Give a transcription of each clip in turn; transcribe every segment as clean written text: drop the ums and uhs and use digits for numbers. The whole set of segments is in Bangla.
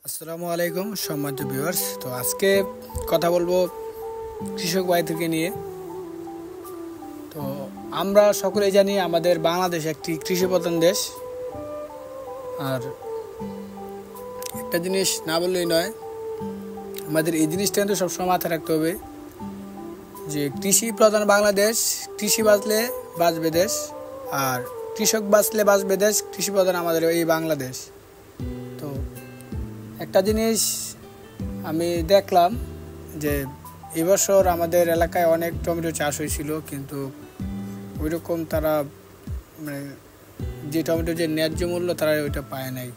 আসসালামু আলাইকুম সম্মানিত ভিউয়ার্স। তো আজকে কথা বলবো কৃষক ভাইদেরকে নিয়ে। তো আমরা সকলেই জানি আমাদের বাংলাদেশ একটি কৃষি প্রধান দেশ। আর একটা জিনিস না বললেই নয়, আমাদের এই জিনিসটা কিন্তু সবসময় মাথায় রাখতে হবে যে কৃষি প্রধান বাংলাদেশ, কৃষি বাঁচলে বাঁচবে দেশ, আর কৃষক বাঁচলে বাঁচবে দেশ। কৃষি প্রধান আমাদের এই বাংলাদেশ। তো একটা জিনিস আমি দেখলাম যে এবছর আমাদের এলাকায় অনেক টমেটো চাষ হয়েছিল, কিন্তু ওইরকম তারা মানে যে টমেটো যে ন্যায্য মূল্য তারা ওইটা পায় নাই।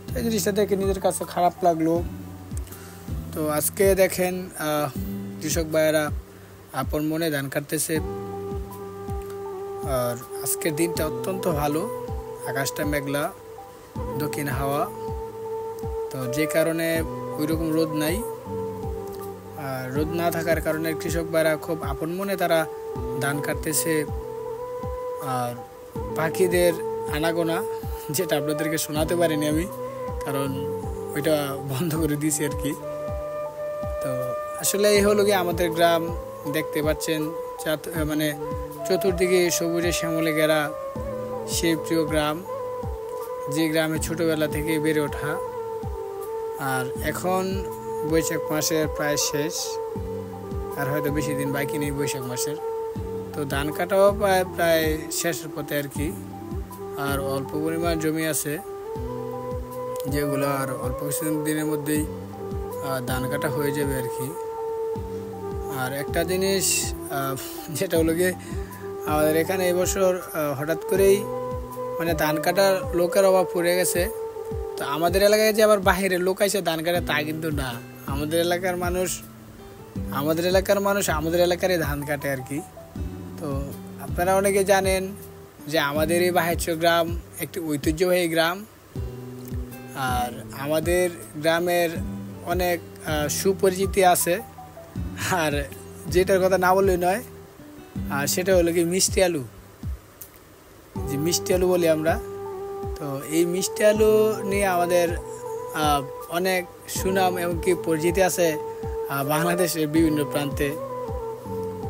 তো এই জিনিসটা দেখে নিজের কাছে খারাপ লাগলো। তো আজকে দেখেন কৃষক ভাইয়েরা আপন মনে ধান কাটতেছে। আর আজকের দিনটা অত্যন্ত ভালো, আকাশটা মেঘলা, দক্ষিণ হাওয়া। তো যে কারণে ওইরকম রোদ নাই। আর রোদ না থাকার কারণে কৃষক ভাইরা খুব আপন মনে তারা ধান কাটতেছে। আর পাখিদের আনাগোনা, যেটা আপনাদেরকে শোনাতে পারিনি আমি, কারণ ওইটা বন্ধ করে দিয়েছি আর কি। তো আসলে এই হলো গিয়ে আমাদের গ্রাম, দেখতে পাচ্ছেন মানে চতুর্দিকে সবুজে শ্যামলে ঘেরা সেই প্রিয় গ্রাম, যে গ্রামে ছোটোবেলা থেকে বেড়ে ওঠা। আর এখন বৈশাখ মাসের প্রায় শেষ, আর হয়তো বেশি দিন বাকি নেই বৈশাখ মাসের। তো ধান কাটাও প্রায় শেষের পথে আর কি। আর অল্প পরিমাণ জমি আছে যেগুলো আর অল্প কিছু দিনের মধ্যেই ধান কাটা হয়ে যাবে আর কি। আর একটা জিনিস যেটা হলো গিয়ে আমাদের এখানে এবছর হঠাৎ করেই মানে ধান কাটার লোকের অভাব পড়ে গেছে। তো আমাদের এলাকায় যে আবার বাহিরের লোক আসে ধান কাটে তা কিন্তু না, আমাদের এলাকার মানুষ আমাদের এলাকারই ধান কাটে আর কি। তো আপনারা অনেকে জানেন যে আমাদের এই বাহেচ্ছ গ্রাম একটি ঐতিহ্যবাহী গ্রাম। আর আমাদের গ্রামের অনেক সুপরিচিতি আছে। আর যেটার কথা না বললেই নয়, আর সেটা হলো কি মিষ্টি আলু, যে মিষ্টি আলু বলি আমরা। তো এই মিষ্টি আলু নিয়ে আমাদের অনেক সুনাম এমনকি পরিচিতি আছে বাংলাদেশের বিভিন্ন প্রান্তে।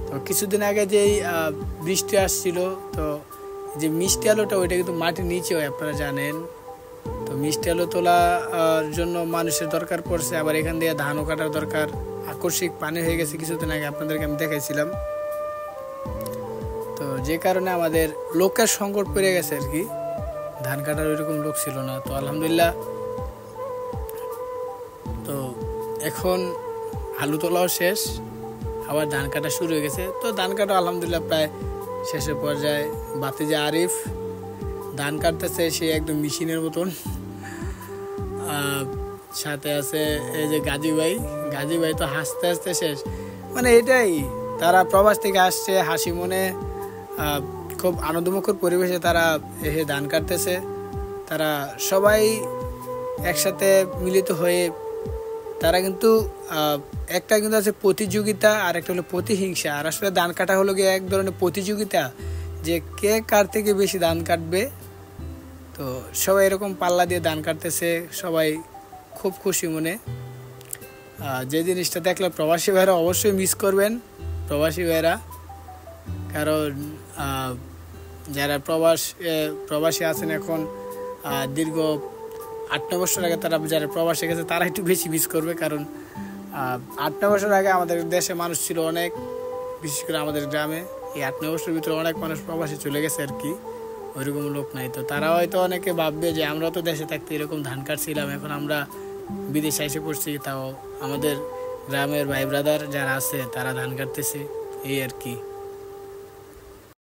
তো কিছুদিন আগে যেই বৃষ্টি আসছিল, তো যে মিষ্টি আলুটা ওইটা কিন্তু মাটির নিচে হয়, আপনারা জানেন। তো মিষ্টি আলু তোলার জন্য মানুষের দরকার পড়ছে, আবার এখান দিয়ে ধানও কাটার দরকার। আকস্মিক পানি হয়ে গেছে কিছুদিন আগে, আপনাদেরকে আমি দেখাইছিলাম। তো যে কারণে আমাদের লোকের সংকট পড়ে গেছে আর কি, ধান কাটার ওইরকম লোক ছিল না। তো আলহামদুলিল্লাহ, তো এখন আলু তোলাও শেষ, আবার ধান কাটা শুরু হয়ে গেছে। তো ধান কাটা আলহামদুলিল্লাহ প্রায় শেষের পর্যায়ে। বাতিজা আরিফ ধান কাটতেছে, সে একদম মেশিনের মতন। সাথে আছে এই যে গাজী ভাই তো হাসতে হাসতে শেষ। মানে এটাই, তারা প্রবাস থেকে আসছে হাসি মনে, খুব আনন্দমুখর পরিবেশে তারা এসে ধান কাটতেছে। তারা সবাই একসাথে মিলিত হয়ে তারা কিন্তু একটা কিন্তু আছে প্রতিযোগিতা, আর একটা হলো প্রতিহিংসা। আর আসলে ধান কাটা হলো গিয়ে এক ধরনের প্রতিযোগিতা, যে কে কার থেকে বেশি ধান কাটবে। তো সবাই এরকম পাল্লা দিয়ে ধান কাটতেছে, সবাই খুব খুশি মনে। যে জিনিসটা দেখলে প্রবাসী ভাইরা অবশ্যই মিস করবেন, প্রবাসী ভাইরা, কারণ যারা প্রবাসী আছেন এখন দীর্ঘ 8-9 বছর আগে তারা যারা প্রবাসে গেছে তারা একটু বেশি মিস করবে। কারণ 8-9 বছর আগে আমাদের দেশে মানুষ ছিল অনেক, বিশেষ করে আমাদের গ্রামে। এই 8-9 বছরের ভিতরে অনেক মানুষ প্রবাসে চলে গেছে আর কি, ওইরকম লোক নাই। তো তারা হয়তো অনেকে ভাববে যে আমরা তো দেশে থাকতে এরকম ধান কাটছিলাম, এখন আমরা বিদেশে এসে পড়ছি, তাও আমাদের গ্রামের ভাই ব্রাদার যারা আছে তারা ধান কাটতেছে, এই আর কি।